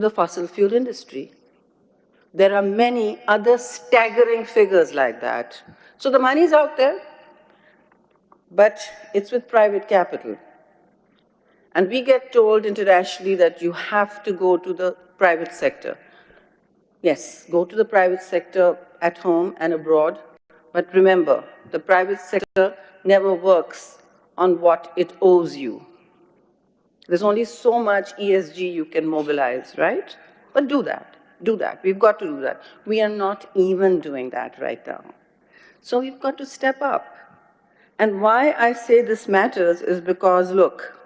the fossil fuel industry. There are many other staggering figures like that. So the money's out there, but it's with private capital. And we get told internationally that you have to go to the private sector. Yes, go to the private sector at home and abroad, but remember, the private sector never works on what it owes you. There's only so much ESG you can mobilize, right? But do that, do that. We've got to do that. We are not even doing that right now. So we've got to step up. And why I say this matters is because, look,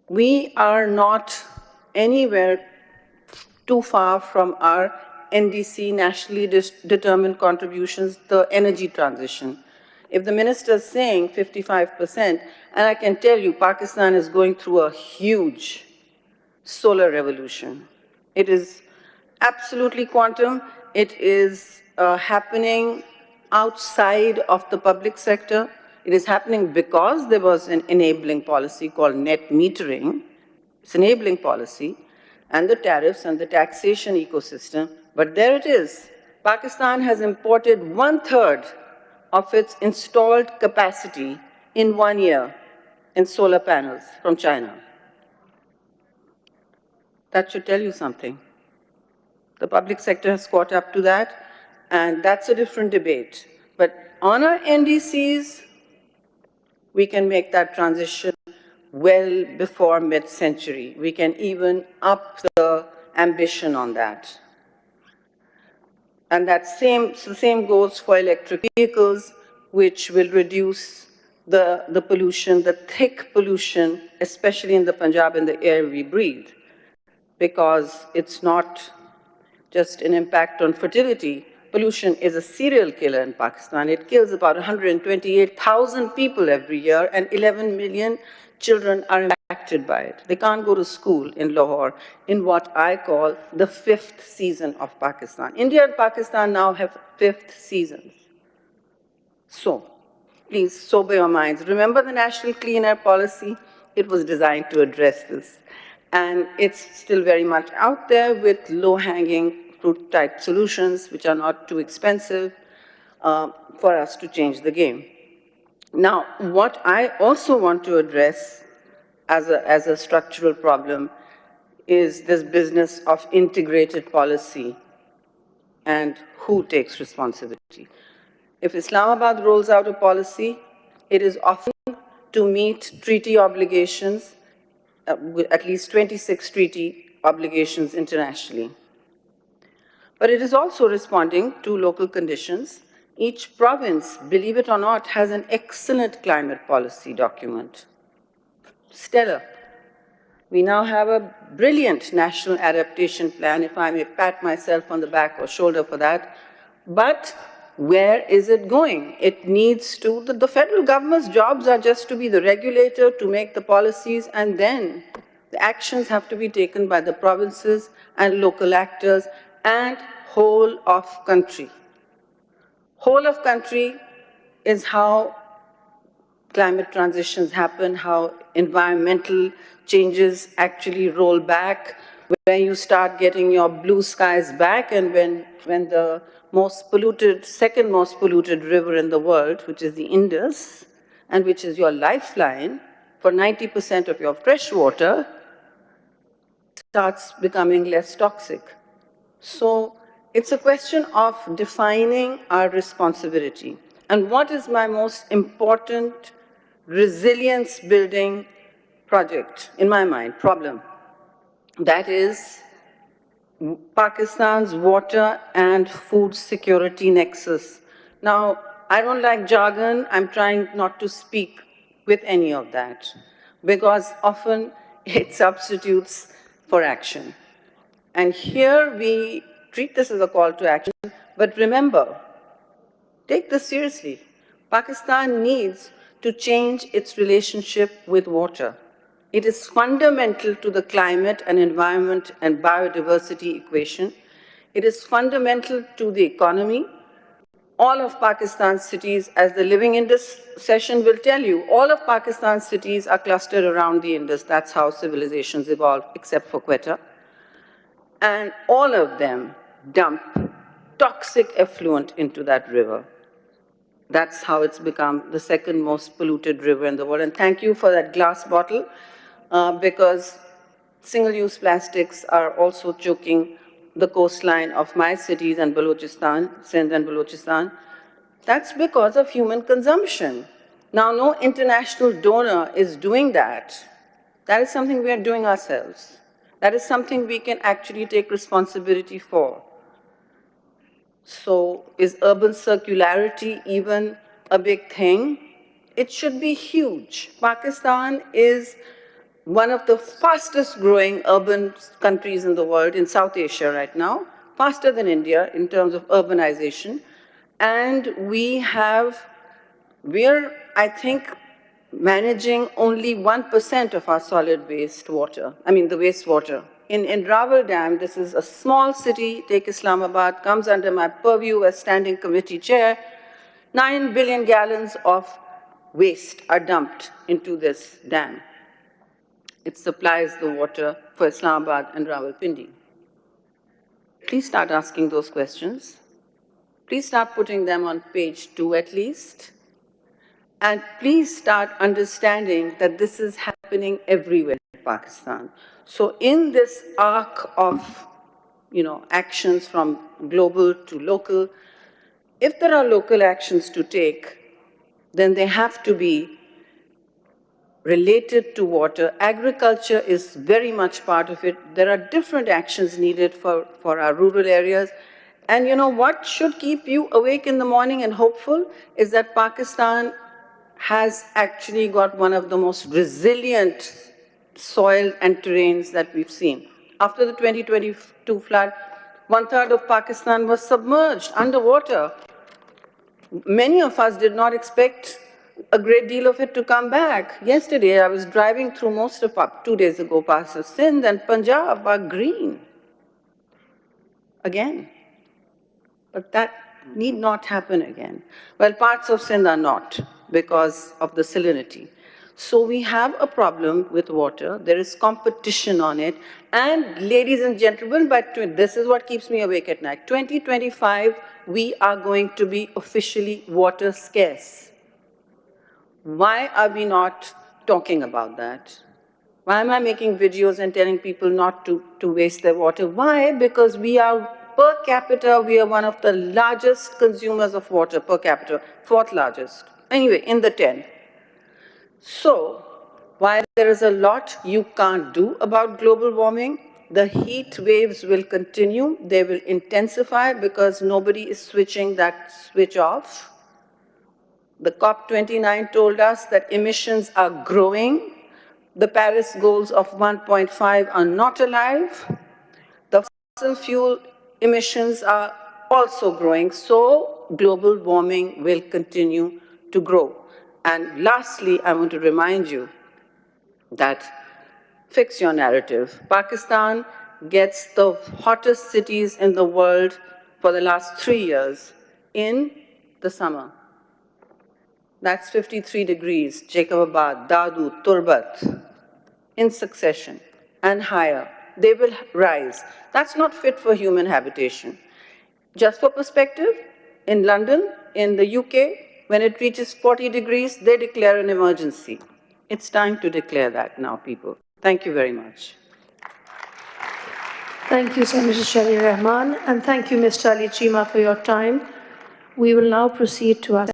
we are not anywhere too far from our NDC, nationally determined contributions, the energy transition. If the minister is saying 55%, and I can tell you Pakistan is going through a huge solar revolution. It is absolutely quantum. It is happening outside of the public sector. It is happening because there was an enabling policy called net metering. It's enabling policy, and the tariffs and the taxation ecosystem. But there it is. Pakistan has imported 1/3 of its installed capacity in 1 year in solar panels from China. That should tell you something. The public sector has caught up to that, and that's a different debate. But on our NDCs, we can make that transition well before mid-century. We can even up the ambition on that. And the same goes for electric vehicles, which will reduce the pollution, the thick pollution, especially in the Punjab, in the air we breathe, because it's not just an impact on fertility. Pollution is a serial killer in Pakistan. It kills about 128,000 people every year, and 11 million children are impacted by it. They can't go to school in Lahore in what I call the 5th season of Pakistan. India and Pakistan now have 5th seasons. So, please sober your minds. Remember the National Clean Air Policy? It was designed to address this. And it's still very much out there with low-hanging fruit-type solutions, which are not too expensive for us to change the game. Now, what I also want to address as a structural problem is this business of integrated policy and who takes responsibility. If Islamabad rolls out a policy, it is often to meet treaty obligations, at least 26 treaty obligations internationally. But it is also responding to local conditions. Each province, believe it or not, has an excellent climate policy document. Stellar. We now have a brilliant national adaptation plan, if I may pat myself on the back or shoulder for that. But where is it going? It needs to, the federal government's jobs are just to be the regulator, to make the policies, and then the actions have to be taken by the provinces and local actors and whole of country. Whole of country is how climate transitions happen, how environmental changes actually roll back, where you start getting your blue skies back, and when the most polluted, second most polluted river in the world, which is the Indus, and which is your lifeline for 90% of your fresh water, starts becoming less toxic. So it's a question of defining our responsibility. And what is my most important resilience building project, in my mind, problem? That is Pakistan's water and food security nexus. Now, I don't like jargon. I'm trying not to speak with any of that, because often it substitutes for action. And here we treat this as a call to action, but remember, take this seriously. Pakistan needs to change its relationship with water. It is fundamental to the climate and environment and biodiversity equation. It is fundamental to the economy. All of Pakistan's cities, as the Living Indus session will tell you, all of Pakistan's cities are clustered around the Indus. That's how civilizations evolved, except for Quetta. And all of them dump toxic effluent into that river. That's how it's become the second most polluted river in the world. And thank you for that glass bottle, because single-use plastics are also choking the coastline of my cities and Balochistan, Sindh and Balochistan. That's because of human consumption. Now, no international donor is doing that. That is something we are doing ourselves. That is something we can actually take responsibility for. So is urban circularity even a big thing? It should be huge. Pakistan is one of the fastest growing urban countries in the world, in South Asia right now, faster than India in terms of urbanization. And we're, I think, managing only 1% of our solid waste water, the wastewater. In Rawal Dam, this is a small city, take Islamabad, comes under my purview as standing committee chair. 9 billion gallons of waste are dumped into this dam. It supplies the water for Islamabad and Rawalpindi. Please start asking those questions. Please start putting them on page 2 at least. And please start understanding that this is happening everywhere in Pakistan. So in this arc of actions from global to local, if there are local actions to take, then they have to be related to water. Agriculture is very much part of it. There are different actions needed for our rural areas. And what should keep you awake in the morning and hopeful is that Pakistan has actually got one of the most resilient soil and terrains that we've seen. After the 2022 flood, 1/3 of Pakistan was submerged underwater. Many of us did not expect a great deal of it to come back. Yesterday, I was driving through most of 2 days ago, parts of Sindh and Punjab are green again. But that need not happen again. Well, parts of Sindh are not because of the salinity. So we have a problem with water. There is competition on it. And ladies and gentlemen, this is what keeps me awake at night. 2025, we are going to be officially water scarce. Why are we not talking about that? Why am I making videos and telling people not to waste their water? Why? Because we are, per capita, we are one of the largest consumers of water per capita, 4th largest. Anyway, in the 10. So, while there is a lot you can't do about global warming, the heat waves will continue, they will intensify because nobody is switching that switch off. The COP29 told us that emissions are growing. The Paris goals of 1.5 are not alive. The fossil fuel emissions are also growing, so global warming will continue to grow. And lastly, I want to remind you that fix your narrative. Pakistan gets the hottest cities in the world for the last 3 years in the summer. That's 53 degrees, Jacobabad, Dadu, Turbat, in succession, and higher. They will rise. That's not fit for human habitation. Just for perspective, in London, in the UK, when it reaches 40 degrees, they declare an emergency. It's time to declare that now, people. Thank you very much. Thank you, Senator Shali Rehman, and thank you, Mr. Ali Chima, for your time. We will now proceed to our